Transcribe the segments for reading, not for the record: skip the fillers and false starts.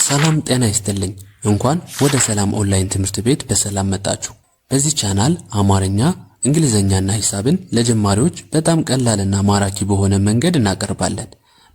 ሰላም ጤና ይስጥልኝ። እንኳን ወደ ሰላም ኦንላይን ትምህርት ቤት በሰላም መጣችሁ። በዚህ ቻናል አማርኛ፣ እንግሊዘኛና ሂሳብን ለጀማሪዎች በጣም ቀላልና ማራኪ በሆነ መንገድ እናቀርባለን።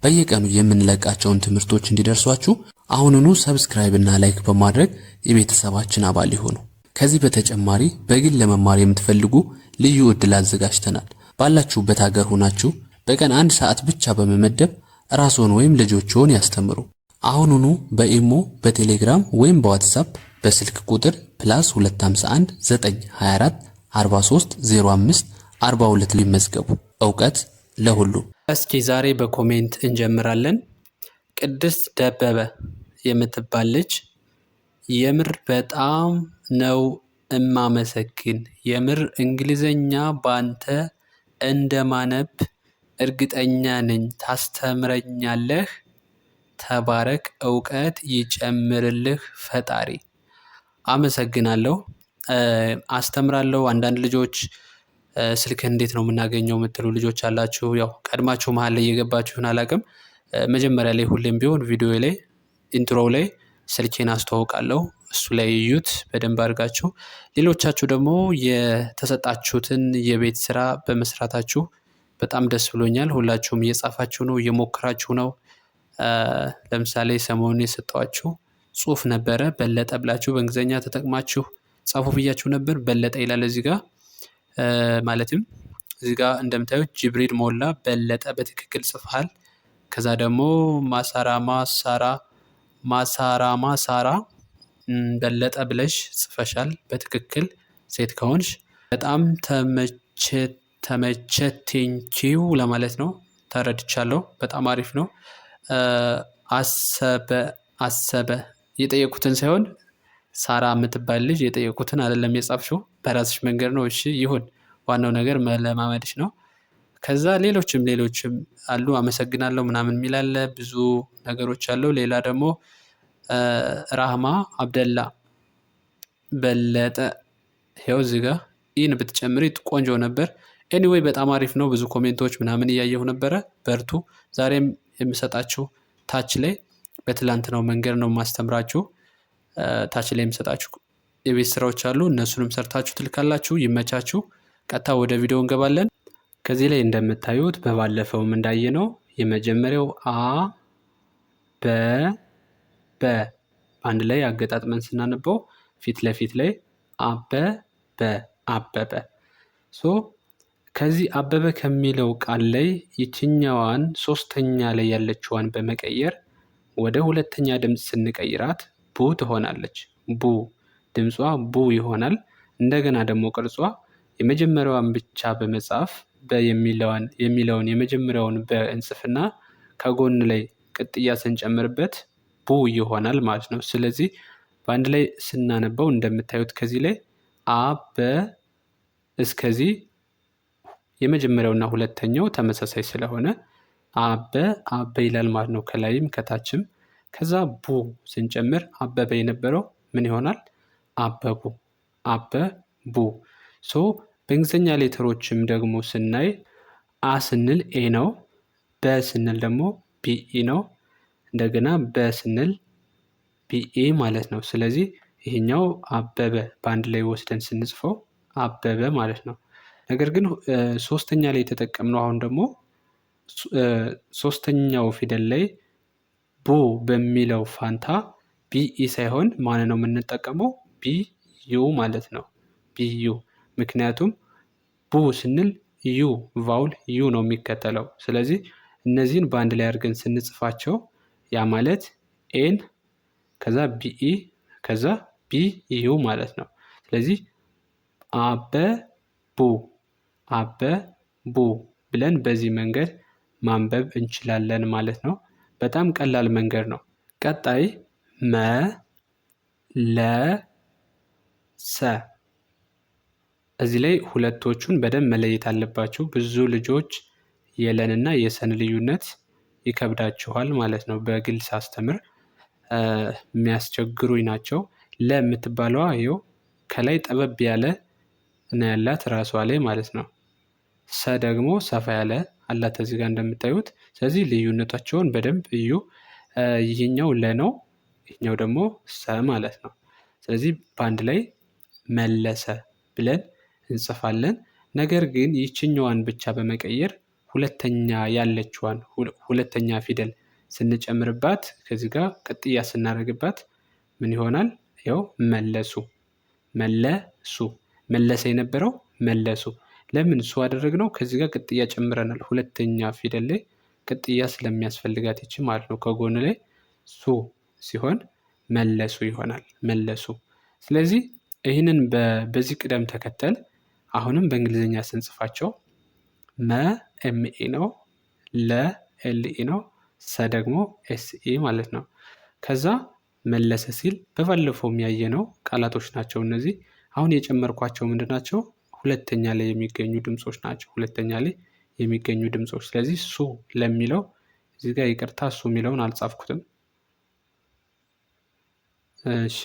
በየቀኑ የምንለቃቸውን ትምህርቶች እንዲደርሷችሁ አሁኑኑ ሰብስክራይብ እና ላይክ በማድረግ የቤተሰባችን አባል ይሁኑ። ከዚህ በተጨማሪ በግል ለመማር የምትፈልጉ ልዩ ዕድል አዘጋጅተናል። ባላችሁበት ሀገር ሆናችሁ በቀን 1 ሰዓት ብቻ በመመደብ ራስዎን ወይም ልጆችዎን ያስተምሩ። አሁኑኑ በኢሞ፣ በቴሌግራም ወይም በዋትስአፕ በስልክ ቁጥር +251 924 43 05 42 ሊመዝገቡ። ዕውቀት ለሁሉም። እስኪ ዛሬ በኮሜንት እንጀምራለን። ቅድስት ደበበ የምትባል ልጅ የምር በጣም ነው እማመሰግን። የምር እንግሊዘኛ ባንተ እንደማነብ እርግጠኛ ነኝ። ታስተምረኛለህ። ተባረክ፣ ዕውቀት ይጨምርልህ ፈጣሪ። አመሰግናለሁ። አስተምራለሁ። አንዳንድ ልጆች ስልክህ እንዴት ነው የምናገኘው የምትሉ ልጆች አላችሁ። ያው ቀድማችሁ መሀል ላይ እየገባችሁን አላውቅም። መጀመሪያ ላይ ሁሌም ቢሆን ቪዲዮ ላይ ኢንትሮ ላይ ስልኬን አስተዋውቃለሁ። እሱ ላይ እዩት በደንብ አድርጋችሁ። ሌሎቻችሁ ደግሞ የተሰጣችሁትን የቤት ስራ በመስራታችሁ በጣም ደስ ብሎኛል። ሁላችሁም እየጻፋችሁ ነው፣ እየሞከራችሁ ነው። ለምሳሌ ሰሞኑን የሰጠኋችሁ ጽሁፍ ነበረ። በለጠ ብላችሁ በእንግሊዝኛ ተጠቅማችሁ ጻፉ ብያችሁ ነበር። በለጠ ይላል እዚህ ጋር። ማለትም እዚህ ጋር እንደምታዩት ጅብሪል ሞላ በለጠ በትክክል ጽፈሃል። ከዛ ደግሞ ማሳራማ ሳራ በለጠ ብለሽ ጽፈሻል በትክክል ሴት ከሆንሽ። በጣም ተመቸቴንኪው ለማለት ነው። ተረድቻለሁ። በጣም አሪፍ ነው። አሰበ የጠየቁትን ሳይሆን ሳራ የምትባል ልጅ የጠየቁትን አይደለም የጻፍሽው፣ በራስሽ መንገድ ነው። እሺ ይሁን፣ ዋናው ነገር መለማመድሽ ነው። ከዛ ሌሎችም አሉ። አመሰግናለሁ ምናምን የሚላለ ብዙ ነገሮች አለው። ሌላ ደግሞ ራህማ አብደላ በለጠ ይኸው እዚህ ጋር ኢን ብትጨምሪ ቆንጆ ነበር። ኤኒዌይ በጣም አሪፍ ነው። ብዙ ኮሜንቶች ምናምን እያየሁ ነበረ። በርቱ። ዛሬም የምሰጣችሁ ታች ላይ በትላንትናው መንገድ ነው ማስተምራችሁ። ታች ላይ የምሰጣችሁ የቤት ስራዎች አሉ። እነሱንም ሰርታችሁ ትልካላችሁ። ይመቻችሁ። ቀጥታ ወደ ቪዲዮ እንገባለን። ከዚህ ላይ እንደምታዩት በባለፈውም እንዳየነው የመጀመሪያው በ አንድ ላይ አገጣጥመን ስናነበው ፊት ለፊት ላይ አበበ። ከዚህ አበበ ከሚለው ቃል ላይ ይችኛዋን ሶስተኛ ላይ ያለችዋን በመቀየር ወደ ሁለተኛ ድምፅ ስንቀይራት ቡ ትሆናለች። ቡ ድምጿ ቡ ይሆናል። እንደገና ደግሞ ቅርጿ የመጀመሪያዋን ብቻ በመጻፍ የሚለውን የመጀመሪያውን በእንጽፍና ከጎን ላይ ቅጥያ ስንጨምርበት ቡ ይሆናል ማለት ነው። ስለዚህ በአንድ ላይ ስናነበው እንደምታዩት ከዚህ ላይ አበ እስከዚህ የመጀመሪያውና ሁለተኛው ተመሳሳይ ስለሆነ አበ ይላል ማለት ነው። ከላይም ከታችም። ከዛ ቡ ስንጨምር አበበ የነበረው ምን ይሆናል? አበቡ። በእንግሊዝኛ ሌተሮችም ደግሞ ስናይ አ ስንል ኤ ነው። በ ስንል ደግሞ ቢኢ ነው። እንደገና በ ስንል ቢኢ ማለት ነው። ስለዚህ ይሄኛው አበበ በአንድ ላይ ወስደን ስንጽፈው አበበ ማለት ነው። ነገር ግን ሶስተኛ ላይ የተጠቀምነው አሁን ደግሞ ሶስተኛው ፊደል ላይ ቡ በሚለው ፋንታ ቢኢ ሳይሆን ማን ነው የምንጠቀመው? ቢዩ ማለት ነው። ቢዩ። ምክንያቱም ቡ ስንል ዩ ቫውል ዩ ነው የሚከተለው። ስለዚህ እነዚህን በአንድ ላይ አድርገን ስንጽፋቸው ያ ማለት ኤን ከዛ ቢኢ ከዛ ቢዩ ማለት ነው። ስለዚህ አበቡ ብለን በዚህ መንገድ ማንበብ እንችላለን ማለት ነው። በጣም ቀላል መንገድ ነው። ቀጣይ መለሰ። እዚህ ላይ ሁለቶቹን በደንብ መለየት አለባችሁ። ብዙ ልጆች የለንና የሰን ልዩነት ይከብዳችኋል ማለት ነው። በግል ሳስተምር የሚያስቸግሩኝ ናቸው። ለምትባለዋ ይኸው ከላይ ጠበብ ያለ እና ያላት ራሷ ላይ ማለት ነው። ሰ ደግሞ ሰፋ ያለ አላት እዚህ ጋር እንደምታዩት። ስለዚህ ልዩነታቸውን በደንብ እዩ። ይህኛው ለ ነው፣ ይህኛው ደግሞ ሰ ማለት ነው። ስለዚህ በአንድ ላይ መለሰ ብለን እንጽፋለን። ነገር ግን ይችኛዋን ብቻ በመቀየር ሁለተኛ ያለችዋን ሁለተኛ ፊደል ስንጨምርባት ከዚህ ጋር ቅጥያ ስናደርግባት ምን ይሆናል? ያው መለሱ መለሱ መለሰ የነበረው መለሱ። ለምን ሱ አደረግነው? ከዚህ ጋር ቅጥያ ጨምረናል። ሁለተኛ ፊደል ላይ ቅጥያ ስለሚያስፈልጋት ይቺ ማለት ነው። ከጎን ላይ ሱ ሲሆን መለሱ ይሆናል። መለሱ። ስለዚህ ይህንን በዚህ ቅደም ተከተል አሁንም በእንግሊዝኛ ስንጽፋቸው መ ኤምኢ ነው፣ ለ ኤልኢ ነው፣ ሰ ደግሞ ኤስኢ ማለት ነው። ከዛ መለሰ ሲል በባለፈው የሚያየነው ቃላቶች ናቸው እነዚህ። አሁን የጨመርኳቸው ምንድን ናቸው? ሁለተኛ ላይ የሚገኙ ድምፆች ናቸው። ሁለተኛ ላይ የሚገኙ ድምፆች። ስለዚህ ሱ ለሚለው እዚህ ጋር ይቅርታ፣ ሱ የሚለውን አልጻፍኩትም። እሺ፣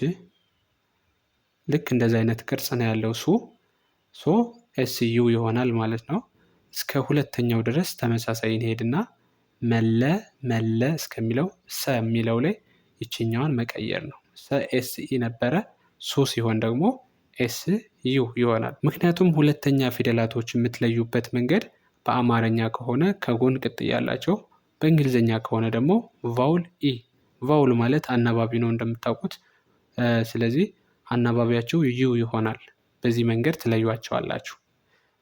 ልክ እንደዚህ አይነት ቅርጽ ነው ያለው ሱ። ሶ ኤስዩ ይሆናል ማለት ነው። እስከ ሁለተኛው ድረስ ተመሳሳይ እንሄድና መለ መለ እስከሚለው ሰ የሚለው ላይ ይችኛዋን መቀየር ነው። ሰ ኤስኢ ነበረ። ሱ ሲሆን ደግሞ ኤስ ዩ ይሆናል። ምክንያቱም ሁለተኛ ፊደላቶች የምትለዩበት መንገድ በአማርኛ ከሆነ ከጎን ቅጥያ ያላቸው፣ በእንግሊዝኛ ከሆነ ደግሞ ቫውል ኢ። ቫውል ማለት አናባቢ ነው እንደምታውቁት። ስለዚህ አናባቢያቸው ዩ ይሆናል። በዚህ መንገድ ትለዩዋቸዋላችሁ።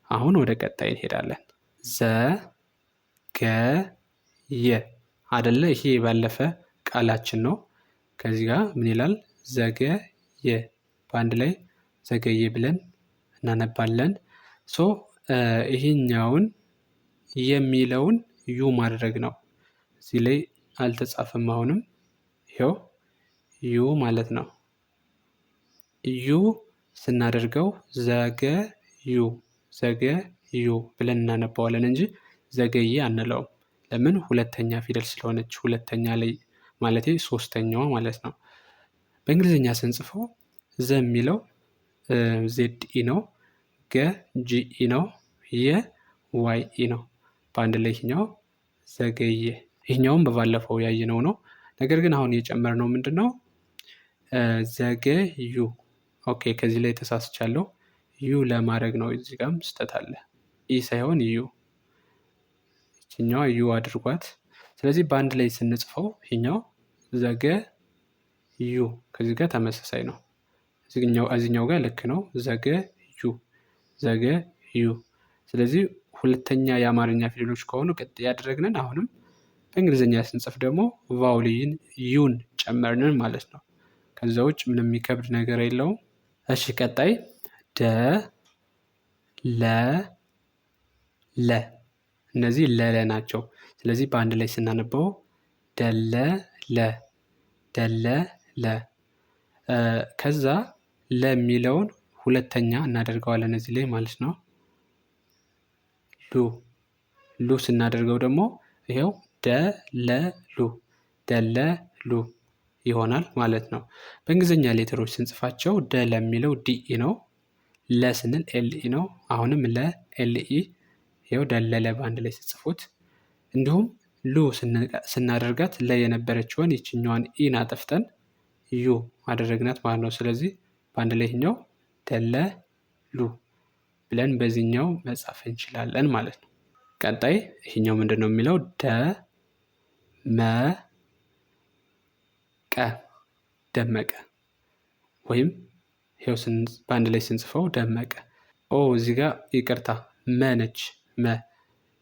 አሁን ወደ ቀጣይ እንሄዳለን። ዘ ገ የ አደለ? ይሄ ባለፈ ቃላችን ነው። ከዚህ ጋር ምን ይላል? ዘገየ። በአንድ ላይ ዘገየ ብለን እናነባለን። ሶ ይሄኛውን የሚለውን ዩ ማድረግ ነው። እዚህ ላይ አልተጻፈም። አሁንም ይኸው ዩ ማለት ነው። ዩ ስናደርገው ዘገዩ ዘገዩ ብለን እናነባዋለን እንጂ ዘገየ አንለውም። ለምን? ሁለተኛ ፊደል ስለሆነች፣ ሁለተኛ ላይ ማለቴ ሶስተኛዋ ማለት ነው። በእንግሊዝኛ ስንጽፈው ዘ የሚለው ዜድ ኢ ነው፣ ገ ጂኢ ነው፣ የ ዋይ ኢ ነው። በአንድ ላይ ይህኛው ዘገየ። ይህኛውም በባለፈው ያየነው ነው። ነገር ግን አሁን የጨመርነው ምንድን ነው? ዘገዩ። ኦኬ፣ ከዚህ ላይ ተሳስቻለሁ። ዩ ለማድረግ ነው። እዚህ ጋርም ስህተት አለ። ኢ ሳይሆን ዩ፣ ይችኛዋ ዩ አድርጓት። ስለዚህ በአንድ ላይ ስንጽፈው ይኛው ዘገ ዩ ከዚህ ጋር ተመሳሳይ ነው። እዚህኛው ጋር ልክ ነው። ዘገ ዩ ዘገ ዩ። ስለዚህ ሁለተኛ የአማርኛ ፊደሎች ከሆኑ ቅጥ ያደረግንን፣ አሁንም በእንግሊዝኛ ስንጽፍ ደግሞ ቫውሊን ዩን ጨመርንን ማለት ነው። ከዛ ውጭ ምንም የሚከብድ ነገር የለውም። እሺ፣ ቀጣይ ደ ለ ለ። እነዚህ ለለ ናቸው። ስለዚህ በአንድ ላይ ስናነበው ደለለ ደለለ። ከዛ ለሚለውን ሁለተኛ እናደርገዋለን እዚህ ላይ ማለት ነው። ሉ ስናደርገው ደግሞ ይኸው ደለሉ ደለሉ ይሆናል ማለት ነው። በእንግሊዝኛ ሌተሮች ስንጽፋቸው ደ ለሚለው ዲኢ ነው። ለ ስንል ኤልኢ ነው። አሁንም ለ ኤልኢ፣ ይኸው ደለለ በአንድ ላይ ስጽፉት። እንዲሁም ሉ ስናደርጋት ለ የነበረችውን ይችኛዋን ኢን አጠፍተን ዩ አደረግናት ማለት ነው። ስለዚህ በአንድ ላይ ይህኛው ደለሉ ብለን በዚህኛው መጻፍ እንችላለን ማለት ነው። ቀጣይ ይህኛው ምንድን ነው የሚለው? ደመቀ ወይም ይኸው በአንድ ላይ ስንጽፈው ደመቀ። እዚህ ጋር ይቅርታ፣ መነች መ።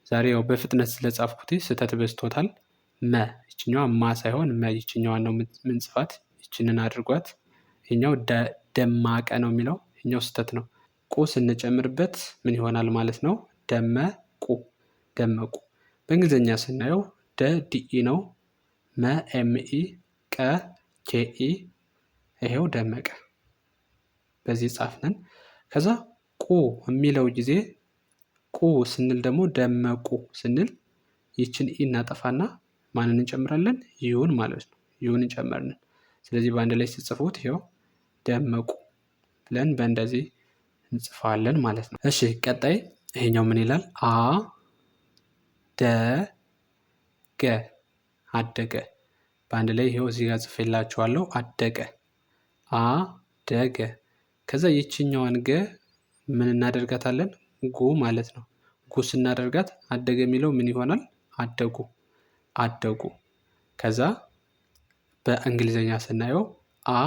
ዛሬ ያው በፍጥነት ስለጻፍኩት ስህተት በዝቶታል። ይችኛዋ ማ ሳይሆን መ፣ ይችኛዋ ነው ምንጽፋት። ይችንን አድርጓት። ይኛው ደማቀ ነው የሚለው፣ ይኛው ስህተት ነው። ቁ ስንጨምርበት ምን ይሆናል ማለት ነው? ደመቁ ደመቁ። በእንግሊዝኛ ስናየው ደ ዲኢ ነው፣ መ ኤምኢ፣ ቀ ኬኢ፣ ይሄው ደመቀ። በዚህ ጻፍነን። ከዛ ቁ የሚለው ጊዜ ቁ ስንል ደግሞ ደመቁ ስንል ይችን ኢ እናጠፋና ማንን እንጨምራለን? ዩን ማለት ነው። ዩን እንጨመርንን። ስለዚህ በአንድ ላይ ሲጽፉት ይኸው ደመቁ ብለን በእንደዚህ እንጽፋለን ማለት ነው። እሺ፣ ቀጣይ ይሄኛው ምን ይላል? አደገ አደገ። በአንድ ላይ ይሄው እዚህ ጋር ጽፌላችኋለሁ። አደገ አደገ። ከዛ ይችኛዋን ገ ምን እናደርጋታለን? ጉ ማለት ነው። ጉ ስናደርጋት አደገ የሚለው ምን ይሆናል? አደጉ አደጉ። ከዛ በእንግሊዘኛ ስናየው አ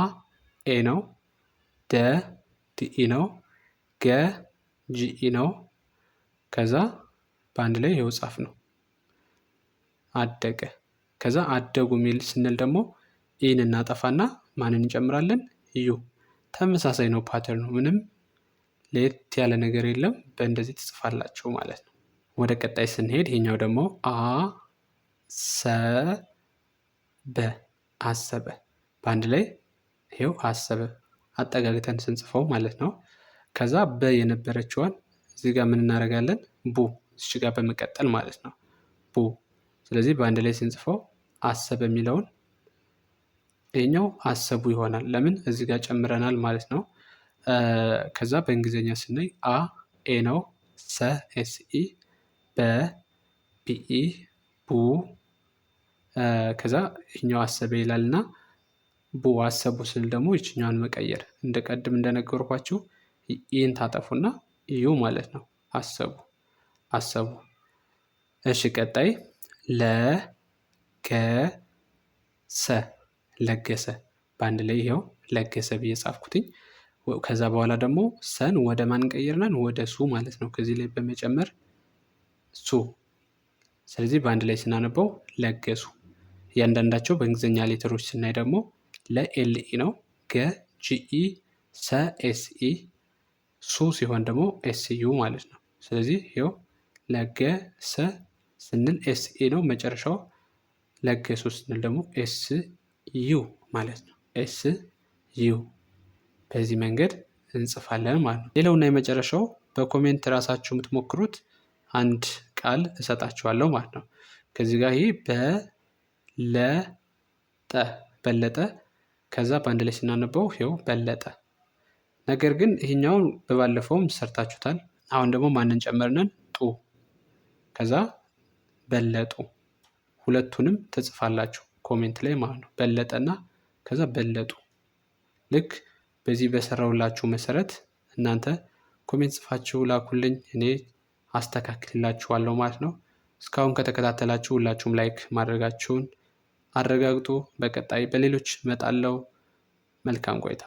ኤ ነው፣ ደ ዲኢ ነው፣ ገ ጂኢ ነው። ከዛ በአንድ ላይ ይኸው ጻፍ ነው አደገ። ከዛ አደጉ የሚል ስንል ደግሞ ኢን እናጠፋና ማንን እንጨምራለን? ዩ። ተመሳሳይ ነው ፓተርኑ፣ ምንም ለየት ያለ ነገር የለም። በእንደዚህ ትጽፋላችሁ ማለት ነው። ወደ ቀጣይ ስንሄድ ይሄኛው ደግሞ አሰበ አሰበ። በአንድ ላይ ይሄው አሰበ አጠጋግተን ስንጽፈው ማለት ነው። ከዛ በ የነበረችዋን እዚህ ጋር ምን እናደርጋለን? ቡ እዚህ ጋር በመቀጠል ማለት ነው ቡ። ስለዚህ በአንድ ላይ ስንጽፈው አሰበ የሚለውን ይሄኛው አሰቡ ይሆናል። ለምን እዚህ ጋር ጨምረናል ማለት ነው። ከዛ በእንግሊዝኛ ስናይ አ ኤ ነው፣ ሰ ኤስ ኢ፣ በ ቢኢ፣ ቡ ከዛ ይህኛው አሰበ ይላል እና ቡ አሰቡ ስል ደግሞ ይችኛዋን መቀየር እንደ ቀድም እንደነገርኳችሁ ኢን ታጠፉና ዩ ማለት ነው። አሰቡ አሰቡ። እሺ ቀጣይ ለገሰ ለገሰ። በአንድ ላይ ይኸው ለገሰ ብዬ ጻፍኩትኝ። ከዛ በኋላ ደግሞ ሰን ወደ ማን ቀይርናል? ወደ ሱ ማለት ነው። ከዚህ ላይ በመጨመር ሱ። ስለዚህ በአንድ ላይ ስናነበው ለገሱ። እያንዳንዳቸው በእንግሊዝኛ ሌተሮች ስናይ ደግሞ ለኤልኢ ነው፣ ገ ጂኢ፣ ሰ ኤስኢ፣ ሱ ሲሆን ደግሞ ኤስዩ ማለት ነው። ስለዚህ ይኸው ለገሰ ስንል ኤስኢ ነው መጨረሻው፣ ለገሱ ስንል ደግሞ ኤስ ዩ ማለት ነው። ኤስ ዩ። በዚህ መንገድ እንጽፋለን ማለት ነው። ሌላውና የመጨረሻው በኮሜንት ራሳችሁ የምትሞክሩት አንድ ቃል እሰጣችኋለሁ ማለት ነው። ከዚህ ጋር ይህ በለጠ። ከዛ በአንድ ላይ ስናነበው ይኸው በለጠ። ነገር ግን ይህኛውን በባለፈውም ሰርታችሁታል። አሁን ደግሞ ማንን ጨመርነን? ጡ። ከዛ በለጡ። ሁለቱንም ትጽፋላችሁ ኮሜንት ላይ ማለት ነው። በለጠና ከዛ በለጡ። ልክ በዚህ በሰራውላችሁ መሰረት እናንተ ኮሜንት ጽፋችሁ ላኩልኝ፣ እኔ አስተካክልላችኋለሁ ማለት ነው። እስካሁን ከተከታተላችሁ ሁላችሁም ላይክ ማድረጋችሁን አረጋግጡ። በቀጣይ በሌሎች እመጣለሁ። መልካም ቆይታ